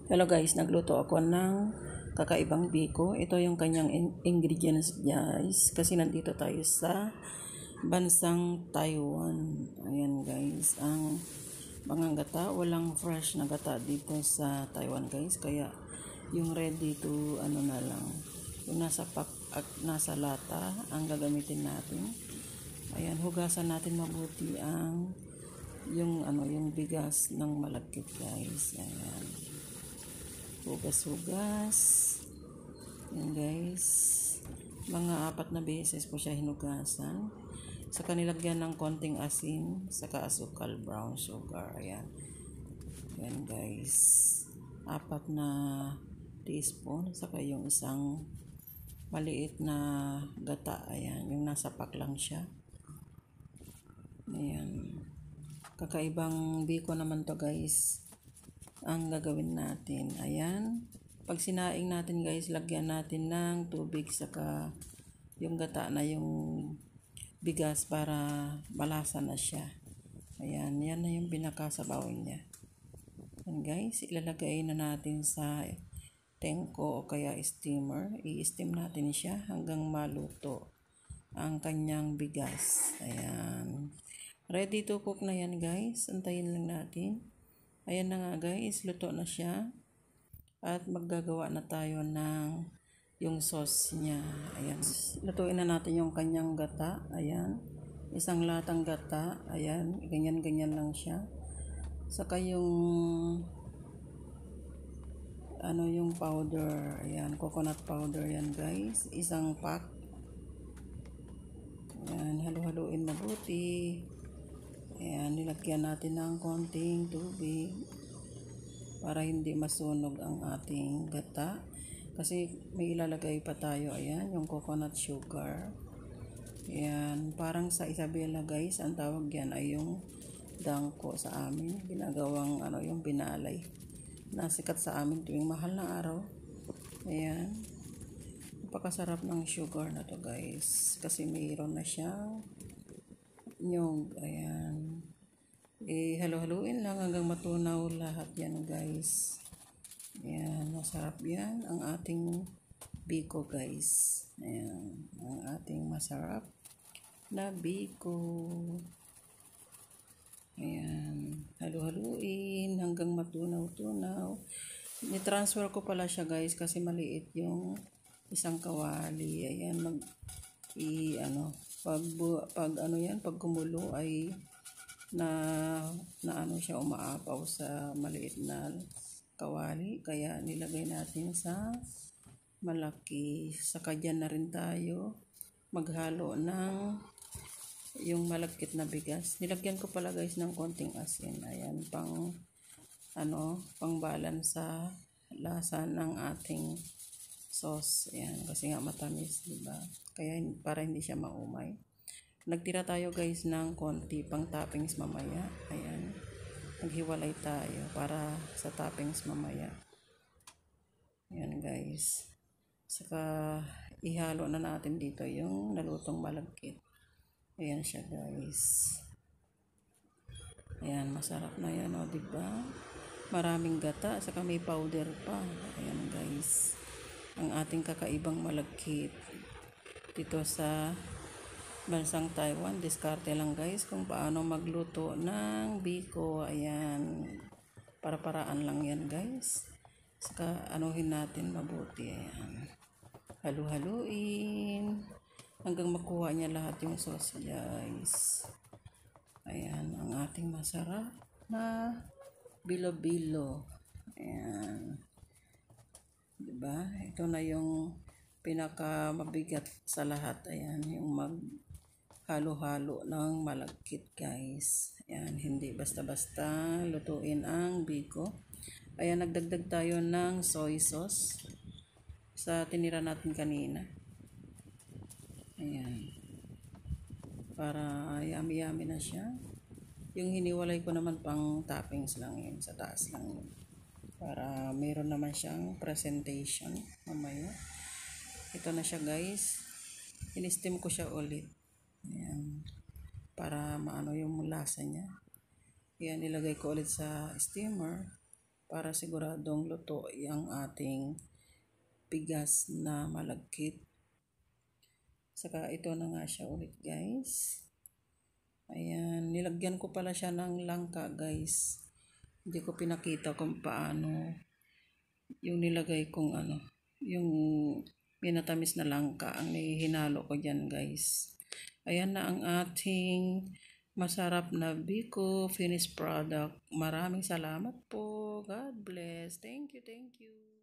Hello guys, nagluto ako ng kakaibang biko. Ito yung kanyang ingredients guys. Kasi nandito tayo sa bansang Taiwan. Ayan guys, ang mga gata, walang fresh na gata dito sa Taiwan guys. Kaya yung ready to ano na lang, yung nasa pack at nasa lata ang gagamitin natin. Ayan, hugasan natin mabuti ang yung bigas ng malagkit guys. Ayan. Hugas-hugas. Yan guys. Mga 4 na beses ko siya hinugasan. Saka nilagyan ng konting asin, saka asukal, brown sugar. Ayan. Yan guys. 4 na teaspoon. Saka yung isang maliit na gata. Ayan. Yung nasa pack lang siya. Ayan. Kakaibang biko naman to guys. Ang gagawin natin, ayan, pag sinaing natin guys, lagyan natin ng tubig saka yung gata na yung bigas para malasa na siya. Ayan, yan na yung pinakasabaw niya. Yan guys, ilalagay na natin sa tengko o kaya steamer. I-steam natin siya hanggang maluto ang kanyang bigas. Ayan, ready to cook na yan guys. Antayin lang natin. Ayan na nga guys, luto na siya. At maggagawa na tayo ng yung sauce niya. Ayan. Lutuin na natin yung kanyang gata. Ayan. Isang latang gata. Ayan. Ganyan-ganyan lang siya. Saka yung yung powder. Ayan. Coconut powder yan guys. Isang pack. Ayan. Halu-haluin mabuti. Ayan, nilagyan natin ng konting tubig para hindi masunog ang ating gata. Kasi may ilalagay pa tayo, ayan, yung coconut sugar. Ayan, parang sa Isabela guys, ang tawag yan ay yung dangko sa amin. Ginagawang yung binalay. Nasikat sa amin tuwing mahal na araw. Ayan. Napakasarap ng sugar na to guys. Kasi mayroon na siyang nyog. Ayan. Halo-haluin lang hanggang matunaw lahat yan guys. Ayan. Masarap yan. Ang ating biko guys. Ayan. Ang ating masarap na biko. Ayan. Halo-haluin hanggang matunaw-tunaw. Ni-transfer ko pala siya guys kasi maliit yung isang kawali. Ayan. Pag kumulo ay na siya umaapaw sa maliit na kawali, kaya nilagay natin sa malaki. Saka dyan na rin tayo maghalo ng yung malagkit na bigas. Nilagyan ko pala guys ng konting asin. Ayan, pang balance sa lasa ng ating sauce. Ayan, kasi nga matamis, diba? Kaya para hindi siya maumay. Nagtira tayo guys ng konti pang toppings mamaya. Ayan. Naghiwalay tayo para sa toppings mamaya. Ayan guys. Saka ihalo na natin dito yung nalutong malagkit. Ayan siya guys. Ayan, masarap na yan, o diba? Maraming gata, saka may powder pa. Ayan guys. Ang ating kakaibang malagkit dito sa bansang Taiwan. Diskarte lang guys kung paano magluto ng biko. Ayan, para-paraan lang yan guys. Saka anuhin natin mabuti. Ayan, halu-haluin hanggang makuha niya lahat yung sauce guys. Ayan, ang ating masarap na bilo-bilo. Ayan, diba? Ito na yung pinaka mabigat sa lahat. Ayan, yung halo-halo ng malagkit guys. Ayan, hindi basta-basta lutuin ang biko. Ayan, nagdagdag tayo ng soy sauce sa tinira natin kanina. Ayan, para yummy-yummy na siya. Yung hiniwalay ko naman pang toppings lang yun, sa taas lang yun, para mayroon naman siyang presentation mamaya. Ito na siya guys. In-steam ko siya ulit. Ayan, para maano yung lasa niya. Ayan, nilagay ko ulit sa steamer. para siguradong luto ang ating bigas na malagkit. Saka ito na nga siya ulit guys. Ayan, nilagyan ko pala siya ng langka guys. Hindi ko pinakita kung paano yung nilagay kong yung minatamis na langka ang hinalo ko dyan guys. Ayan na ang ating masarap na Biko finished product. Maraming salamat po. God bless. Thank you, thank you.